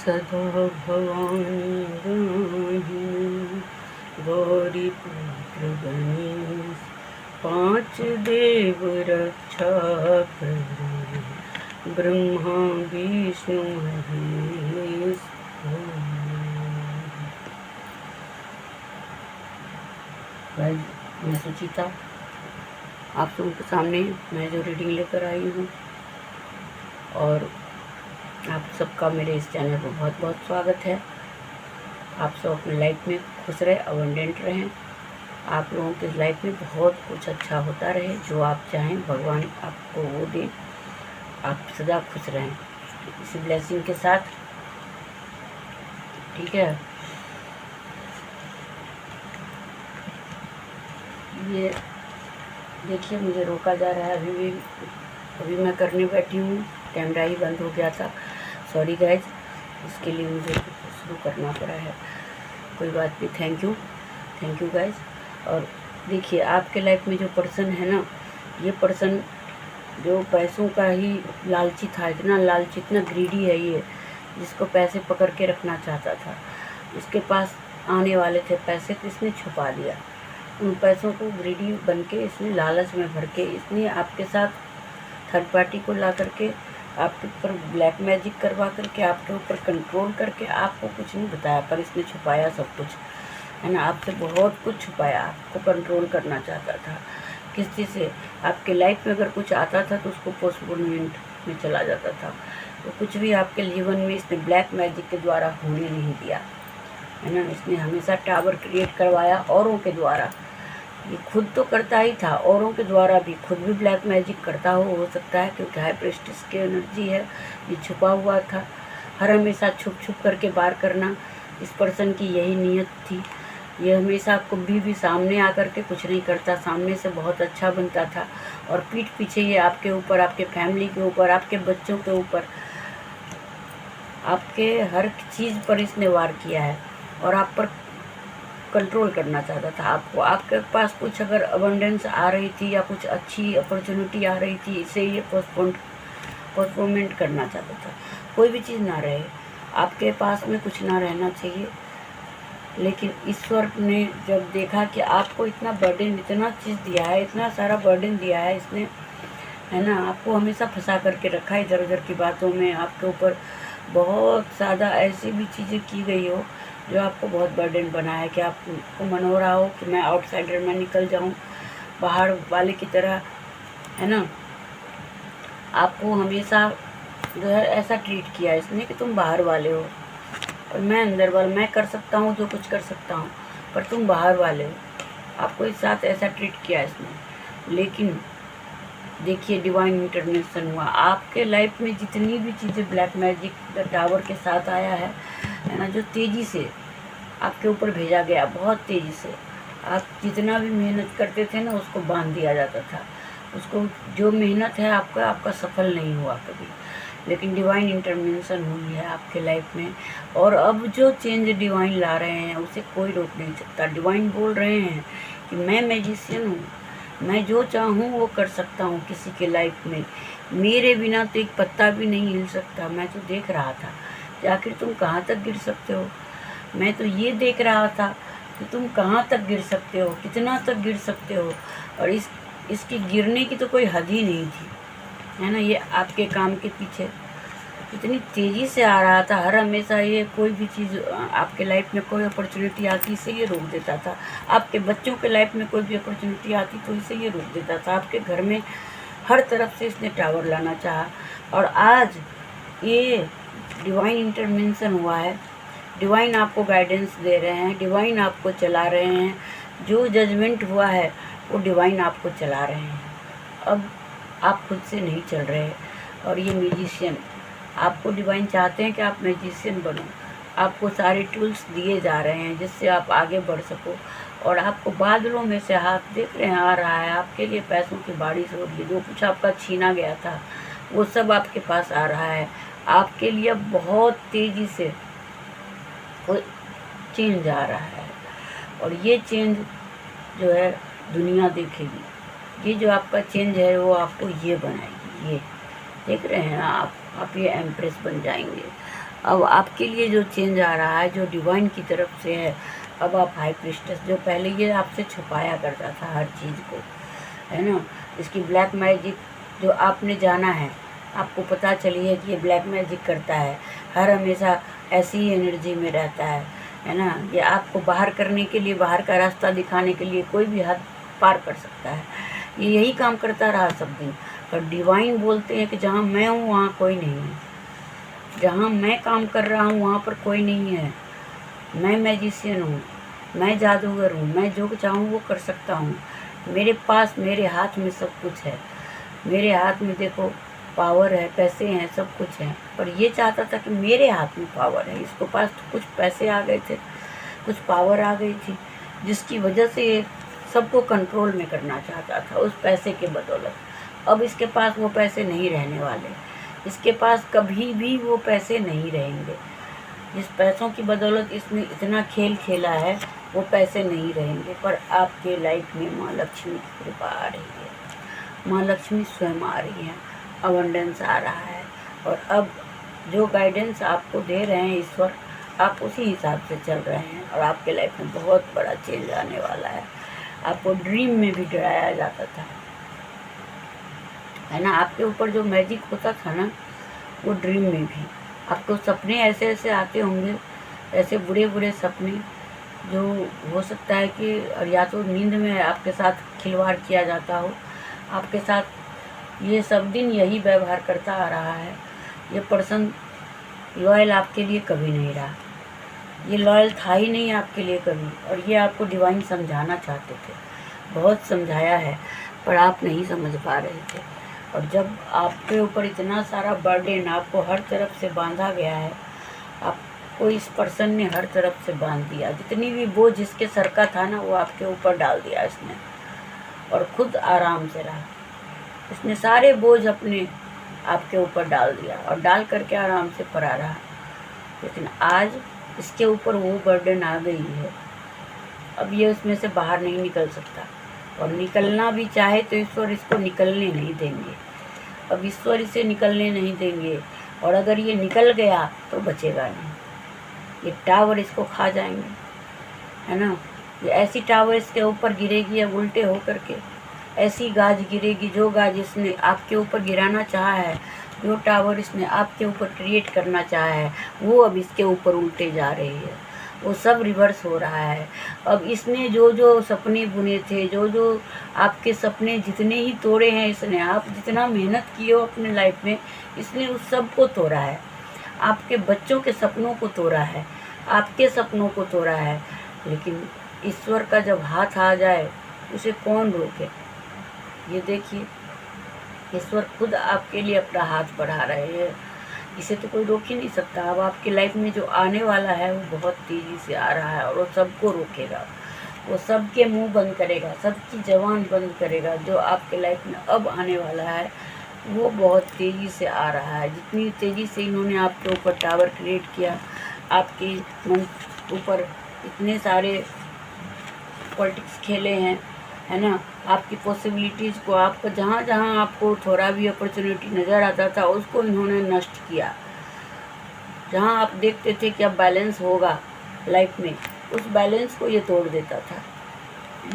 सदा भवानी दाहिनी गौरी पुत्र गणेश, पांच देव रक्षा करे, ब्रह्मा विष्णु महेश। मैं सुचिता, आप सबके सामने मैं जो रीडिंग लेकर आई हूँ, और आप सबका मेरे इस चैनल पर बहुत बहुत स्वागत है। आप सब अपनी लाइफ में खुश रहे, अबंडेंट रहें। आप लोगों की लाइफ में बहुत कुछ अच्छा होता रहे, जो आप चाहें भगवान आपको वो दे। आप सदा खुश रहें इसी ब्लेसिंग के साथ, ठीक है। ये देखिए, मुझे रोका जा रहा है अभी मैं करने बैठी हूँ, कैमरा ही बंद हो गया था। सॉरी गाइज, इसके लिए मुझे शुरू करना पड़ा है। कोई बात नहीं, थैंक यू गाइज। और देखिए, आपके लाइफ में जो पर्सन है ना, ये पर्सन जो पैसों का ही लालची था, इतना लालची, इतना ग्रीडी है ये, जिसको पैसे पकड़ के रखना चाहता था। इसके पास आने वाले थे पैसे, तो इसने छुपा दिया। उन पैसों को ग्रीडी बन के इसने लालच में भर के इसने आपके साथ थर्ड पार्टी को ला करके आपके ऊपर ब्लैक मैजिक करवा करके आपके ऊपर कंट्रोल करके आपको कुछ नहीं बताया, पर इसने छुपाया सब कुछ, है ना। आपसे बहुत कुछ छुपाया, आपको कंट्रोल करना चाहता था। किस चीज़ से? आपके लाइफ में अगर कुछ आता था तो उसको पोस्टपोनमेंट में चला जाता था। तो कुछ भी आपके जीवन में इसने ब्लैक मैजिक के द्वारा होने नहीं दिया, है ना। इसने हमेशा टावर क्रिएट करवाया औरों के द्वारा। ये खुद तो करता ही था, औरों के द्वारा भी खुद भी ब्लैक मैजिक करता हो सकता है, क्योंकि हाई प्रेस्टिस की एनर्जी है। ये छुपा हुआ था, हर हमेशा छुप करके वार करना इस पर्सन की यही नीयत थी। ये हमेशा कभी भी सामने आकर के कुछ नहीं करता, सामने से बहुत अच्छा बनता था, और पीठ पीछे ये आपके ऊपर, आपके फैमिली के ऊपर, आपके बच्चों के ऊपर, आपके हर चीज़ पर इसने वार किया है, और आप पर कंट्रोल करना चाहता था। आपको, आपके पास कुछ अगर अबंडेंस आ रही थी या कुछ अच्छी अपॉर्चुनिटी आ रही थी, इसे ये पोस्टपोनमेंट करना चाहता था। कोई भी चीज़ ना रहे, आपके पास में कुछ ना रहना चाहिए। लेकिन ईश्वर ने जब देखा कि आपको इतना बर्डन, इतना चीज़ दिया है, इतना सारा बर्डन दिया है इसने, है ना, आपको हमेशा फंसा करके रखा है इधर उधर की बातों में। आपके ऊपर बहुत ज़्यादा ऐसी भी चीज़ें की गई हो जो आपको बहुत बर्डन बना है, कि आपको मन हो रहा हो कि मैं आउटसाइडर में निकल जाऊं, बाहर वाले की तरह, है ना। आपको हमेशा जो है ऐसा ट्रीट किया इसने कि तुम बाहर वाले हो और मैं अंदर वाला, मैं कर सकता हूँ जो कुछ कर सकता हूँ, पर तुम बाहर वाले हो। आपको इस साथ ऐसा ट्रीट किया इसने। लेकिन देखिए, डिवाइन इंटरवेंशन हुआ आपके लाइफ में। जितनी भी चीज़ें ब्लैक मैजिक टावर के साथ आया है ना, जो तेज़ी से आपके ऊपर भेजा गया, बहुत तेज़ी से। आप जितना भी मेहनत करते थे ना, उसको बांध दिया जाता था। उसको, जो मेहनत है आपका सफल नहीं हुआ कभी। लेकिन डिवाइन इंटरवेंशन हुई है आपके लाइफ में, और अब जो चेंज डिवाइन ला रहे हैं उसे कोई रोक नहीं सकता। डिवाइन बोल रहे हैं कि मैं मैजिशियन हूँ, मैं जो चाहूँ वो कर सकता हूँ किसी के लाइफ में। मेरे बिना तो एक पत्ता भी नहीं हिल सकता। मैं तो देख रहा था कि आखिर तुम कहाँ तक गिर सकते हो। मैं तो ये देख रहा था कि तुम कहाँ तक गिर सकते हो, कितना तक गिर सकते हो। और इसकी गिरने की तो कोई हद ही नहीं थी, है ना। ये आपके काम के पीछे इतनी तेज़ी से आ रहा था। हर हमेशा ये कोई भी चीज़ आपके लाइफ में, कोई अपॉर्चुनिटी आती इसे ये रोक देता था। आपके बच्चों के लाइफ में कोई भी अपॉर्चुनिटी आती तो इसे ये रोक देता था। आपके घर में हर तरफ से इसने टावर लाना चाहा, और आज ये डिवाइन इंटरवेंशन हुआ है। डिवाइन आपको गाइडेंस दे रहे हैं, डिवाइन आपको चला रहे हैं। जो जजमेंट हुआ है वो डिवाइन आपको चला रहे हैं। अब आप खुद से नहीं चल रहे। और ये म्यूजिशियन, आपको डिवाइन चाहते हैं कि आप म्यूजिशियन बनो। आपको सारे टूल्स दिए जा रहे हैं जिससे आप आगे बढ़ सको। और आपको बादलों में से हाथ देख रहे हैं आ रहा है, आपके लिए पैसों की बारिश हो रही है। जो कुछ आपका छीना गया था वो सब आपके पास आ रहा है। आपके लिए बहुत तेज़ी से कोई चेंज आ रहा है, और ये चेंज जो है दुनिया देखेगी। ये जो आपका चेंज है वो आपको ये बनाएगी। ये देख रहे हैं आप ये एम्प्रेस बन जाएंगे। अब आपके लिए जो चेंज आ रहा है, जो डिवाइन की तरफ से है, अब आप हाई प्रिस्टेस, जो पहले ये आपसे छुपाया करता था हर चीज़ को, है ना, इसकी ब्लैक मैजिक जो आपने जाना है, आपको पता चली है कि ये ब्लैक मैजिक करता है, हर हमेशा ऐसी ही एनर्जी में रहता है ना, ये आपको बाहर करने के लिए, बाहर का रास्ता दिखाने के लिए कोई भी हद पार कर सकता है, ये यही काम करता रहा सब दिन। पर डिवाइन बोलते हैं कि जहाँ मैं हूँ वहाँ कोई नहीं है, जहाँ मैं काम कर रहा हूँ वहाँ पर कोई नहीं है, मैं मैजिशियन हूँ, मैं जादूगर हूँ, मैं जो चाहूँ वो कर सकता हूँ, मेरे पास, मेरे हाथ में सब कुछ है, मेरे हाथ में देखो पावर है, पैसे हैं, सब कुछ है। पर ये चाहता था कि मेरे हाथ में पावर है, इसके पास तो कुछ पैसे आ गए थे, कुछ पावर आ गई थी, जिसकी वजह से ये सबको कंट्रोल में करना चाहता था उस पैसे के बदौलत। अब इसके पास वो पैसे नहीं रहने वाले, इसके पास कभी भी वो पैसे नहीं रहेंगे। जिस पैसों की बदौलत इसने इतना खेल खेला है वो पैसे नहीं रहेंगे। पर आपके लाइफ में माँ लक्ष्मी की कृपा आ रही है, माँ लक्ष्मी स्वयं आ रही है, अबंडेंस आ रहा है। और अब जो गाइडेंस आपको दे रहे हैं ईश्वर, आप उसी हिसाब से चल रहे हैं और आपके लाइफ में बहुत बड़ा चेंज आने वाला है। आपको ड्रीम में भी डराया जाता था, है ना, आपके ऊपर जो मैजिक होता था ना, वो ड्रीम में भी आपको सपने ऐसे ऐसे आते होंगे, ऐसे बुरे बुरे सपने, जो हो सकता है कि और या तो नींद में आपके साथ खिलवाड़ किया जाता हो, आपके साथ ये सब दिन यही व्यवहार करता आ रहा है। ये पर्सन लॉयल आपके लिए कभी नहीं रहा, ये लॉयल था ही नहीं आपके लिए कभी। और ये आपको डिवाइन समझाना चाहते थे, बहुत समझाया है, पर आप नहीं समझ पा रहे थे। और जब आपके ऊपर इतना सारा बर्डन आपको हर तरफ से बांधा गया है, आपको इस पर्सन ने हर तरफ से बांध दिया, जितनी भी बोझ जिसके सर का था ना, वो आपके ऊपर डाल दिया इसने, और खुद आराम से रहा। इसने सारे बोझ अपने आपके ऊपर डाल दिया और डाल करके आराम से पड़ा रहा। लेकिन आज इसके ऊपर वो बर्डन आ गई है, अब ये उसमें से बाहर नहीं निकल सकता, और निकलना भी चाहे तो ईश्वर इसको निकलने नहीं देंगे। अब ईश्वर इसे निकलने नहीं देंगे, और अगर ये निकल गया तो बचेगा नहीं, ये टावर इसको खा जाएंगे, है ना। ये ऐसी टावर इसके ऊपर गिरेगी, अब उल्टे हो करके ऐसी गाज गिरेगी, जो गाज इसने आपके ऊपर गिराना चाहा है, जो टावर इसने आपके ऊपर क्रिएट करना चाहा है, वो अब इसके ऊपर उल्टे जा रही है, वो सब रिवर्स हो रहा है। अब इसने जो जो सपने बुने थे, जो जो आपके सपने जितने ही तोड़े हैं इसने, आप जितना मेहनत किए हो अपने लाइफ में, इसने उस सब को तोड़ा है। आपके बच्चों के सपनों को तोड़ा है, आपके सपनों को तोड़ा है। लेकिन ईश्वर का जब हाथ आ जाए उसे कौन रोके। ये देखिए, ईश्वर खुद आपके लिए अपना हाथ बढ़ा रहे हैं, इसे तो कोई रोक ही नहीं सकता। अब आपकी लाइफ में जो आने वाला है वो बहुत तेज़ी से आ रहा है, और वो सबको रोकेगा, वो सबके मुंह बंद करेगा, सबकी जबान बंद करेगा। जो आपके लाइफ में अब आने वाला है वो बहुत तेज़ी से आ रहा है। जितनी तेज़ी से इन्होंने आपके ऊपर टावर क्रिएट किया, आपके मन ऊपर इतने सारे पॉलिटिक्स खेले हैं, है ना, आपकी पॉसिबिलिटीज़ को, आपको जहाँ जहाँ आपको थोड़ा भी अपॉर्चुनिटी नज़र आता था उसको इन्होंने नष्ट किया। जहाँ आप देखते थे कि अब बैलेंस होगा लाइफ में, उस बैलेंस को ये तोड़ देता था।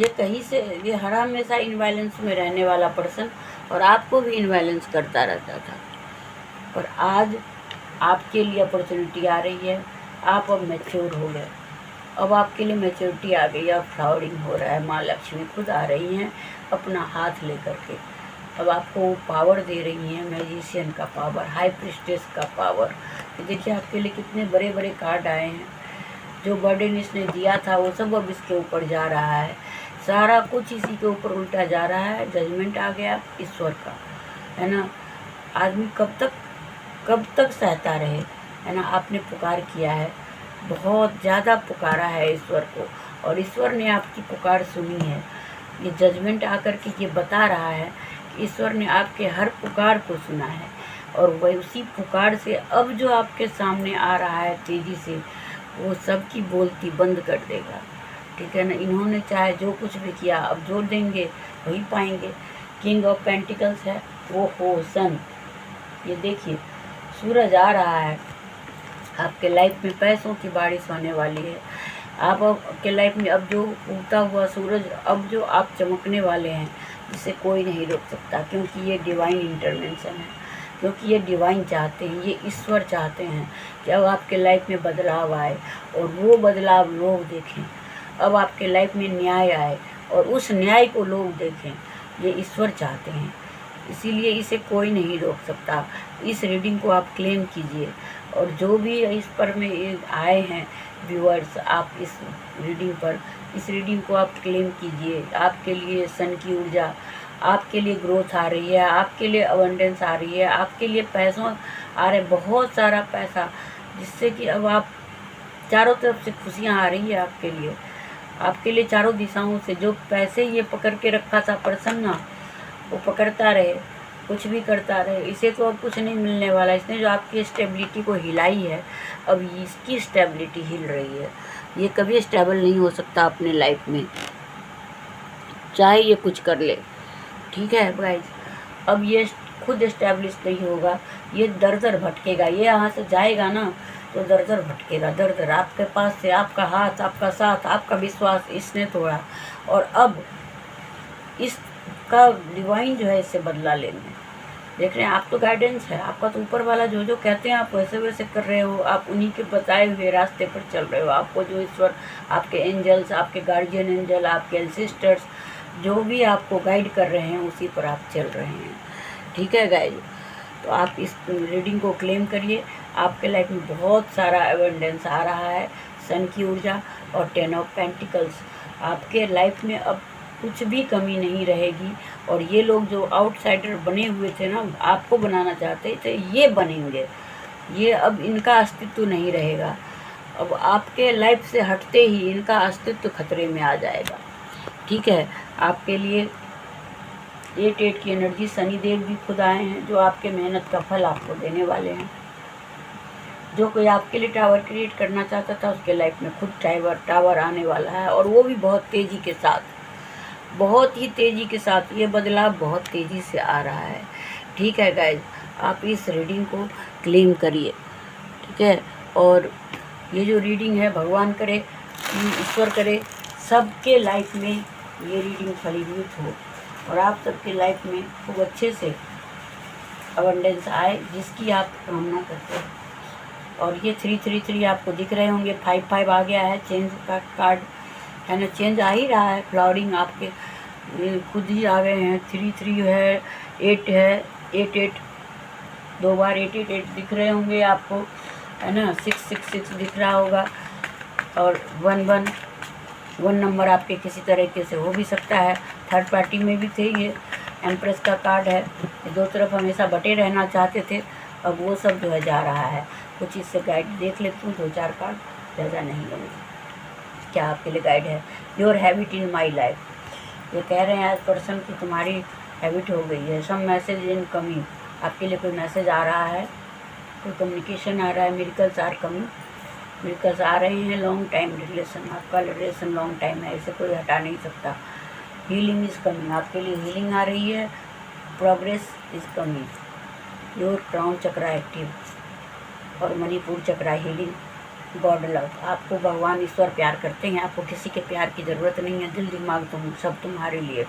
ये कहीं से, ये हर हमेशा इनबैलेंस में रहने वाला पर्सन, और आपको भी इनबैलेंस करता रहता था। पर आज आपके लिए अपॉर्चुनिटी आ रही है, आप अब मैच्योर हो गए, अब आपके लिए मैच्योरिटी आ गई, अब फ्लावरिंग हो रहा है। माँ लक्ष्मी खुद आ रही हैं अपना हाथ लेकर के, अब आपको वो पावर दे रही हैं, मैजिशियन का पावर, हाई प्रिस्टेस का पावर। तो देखिए आपके लिए कितने बड़े बड़े कार्ड आए हैं। जो बर्डन इसने दिया था वो सब अब इसके ऊपर जा रहा है, सारा कुछ इसी के ऊपर उल्टा जा रहा है। जजमेंट आ गया ईश्वर का, है ना। आदमी कब तक सहता रहे, है ना। आपने पुकार किया है, बहुत ज़्यादा पुकारा है ईश्वर को, और ईश्वर ने आपकी पुकार सुनी है। ये जजमेंट आकर के ये बता रहा है कि ईश्वर ने आपके हर पुकार को सुना है, और वही उसी पुकार से अब जो आपके सामने आ रहा है तेज़ी से, वो सबकी बोलती बंद कर देगा, ठीक है ना। इन्होंने चाहे जो कुछ भी किया, अब जो देंगे वही पाएंगे। किंग ऑफ पेंटिकल्स है वो हो सन, ये देखिए सूरज आ रहा है, आपके लाइफ में पैसों की बारिश होने वाली है। आप के लाइफ में अब जो उगता हुआ सूरज, अब जो आप चमकने वाले हैं, जिसे कोई नहीं रोक सकता, क्योंकि ये डिवाइन इंटरवेंशन है, क्योंकि ये डिवाइन चाहते हैं, ये ईश्वर चाहते हैं कि अब आपके लाइफ में बदलाव आए और वो बदलाव लोग देखें। अब आपके लाइफ में न्याय आए और उस न्याय को लोग देखें, ये ईश्वर चाहते हैं। इसीलिए इसे कोई नहीं रोक सकता। इस रीडिंग को आप क्लेम कीजिए, और जो भी इस पर में आए हैं व्यूअर्स, आप इस रीडिंग को आप क्लेम कीजिए। आपके लिए सन की ऊर्जा, आपके लिए ग्रोथ आ रही है, आपके लिए अबंडेंस आ रही है, आपके लिए पैसों आ रहे, बहुत सारा पैसा, जिससे कि अब आप चारों तरफ से खुशियाँ आ रही है आपके लिए चारों दिशाओं से। जो पैसे ये पकड़ के रखा था प्रसन्न, वो पकड़ता रहे, कुछ भी करता रहे, इसे तो अब कुछ नहीं मिलने वाला। इसने जो आपकी स्टेबिलिटी को हिलाई है, अब इसकी स्टेबिलिटी हिल रही है। ये कभी स्टेबल नहीं हो सकता अपने लाइफ में, चाहे ये कुछ कर ले। ठीक है गाइज, अब ये खुद स्टेब्लिश नहीं होगा, ये दर दर भटकेगा। ये यहाँ से जाएगा ना तो दर दर भटकेगा, दर दर। आपके पास से आपका हाथ, आपका साथ, आपका विश्वास इसने तोड़ा, और अब इसका डिवाइन जो है इससे बदला लेंगे। देख रहे हैं, आप तो गाइडेंस है आपका, तो ऊपर वाला जो जो कहते हैं आप वैसे वैसे कर रहे हो, आप उन्हीं के बताए हुए रास्ते पर चल रहे हो। आपको जो ईश्वर, आपके एंजल्स, आपके गार्जियन एंजल, आपके एंसेस्टर्स जो भी आपको गाइड कर रहे हैं, उसी पर आप चल रहे हैं। ठीक है गाइज, तो आप इस रीडिंग को क्लेम करिए। आपके लाइफ में बहुत सारा एबंडेंस आ रहा है, सन की ऊर्जा और 10 ऑफ पेंटिकल्स। आपके लाइफ में अब कुछ भी कमी नहीं रहेगी, और ये लोग जो आउटसाइडर बने हुए थे ना, आपको बनाना चाहते थे, ये बनेंगे। ये अब इनका अस्तित्व नहीं रहेगा। अब आपके लाइफ से हटते ही इनका अस्तित्व खतरे में आ जाएगा। ठीक है, आपके लिए 8 की एनर्जी, शनिदेव भी खुद आए हैं, जो आपके मेहनत का फल आपको देने वाले हैं। जो कोई आपके लिए टावर क्रिएट करना चाहता था, उसके लाइफ में खुद टावर आने वाला है, और वो भी बहुत तेज़ी के साथ, बहुत ही तेज़ी के साथ। ये बदलाव बहुत तेज़ी से आ रहा है। ठीक है गाइज, आप इस रीडिंग को क्लेम करिए। ठीक है, और ये जो रीडिंग है, भगवान करे, ईश्वर करे, सबके लाइफ में ये रीडिंग फलीभूत हो, और आप सबके लाइफ में खूब अच्छे से अबंडेंस आए, जिसकी आप कामना करते हैं। और ये 333 आपको दिख रहे होंगे, 55 आ गया है, चेंज का कार्ड है ना, चेंज आ ही रहा है। फ्लावरिंग आपके खुद ही आ गए हैं। 33 है, 8 है, 88 2 बार 888 दिख रहे होंगे आपको, है ना। 666 दिख रहा होगा, और 1 नंबर आपके किसी तरीके से हो भी सकता है। थर्ड पार्टी में भी थे। ये एम्प्रेस का कार्ड है, दो तरफ हमेशा बटे रहना चाहते थे, अब वो सब जो है जा रहा है। कुछ इससे गाइड देख लेती हूँ, 2-4 कार्ड, ज़्यादा नहीं लूँगी। क्या आपके लिए गाइड है? Your habit in my life. ये कह रहे हैं एज पर्सन की तुम्हारी हैबिट हो गई है। सम मैसेज इन कमिंग, आपके लिए कोई मैसेज आ रहा है, कोई कम्युनिकेशन आ रहा है। मिरेकल्स आर कमिंग, मिरेकल्स आ रहे हैं। लॉन्ग टाइम रिलेशन, आपका रिलेशन लॉन्ग टाइम है, इसे कोई हटा नहीं सकता। हीलिंग इज़ कमिंग, आपके लिए हीलिंग आ रही है। Progress is coming. Your crown chakra active, और मणिपुर चक्रा हीलिंग। गॉड लव, आपको भगवान ईश्वर प्यार करते हैं, आपको किसी के प्यार की ज़रूरत नहीं है। दिल दिमाग सब तुम्हारे लिए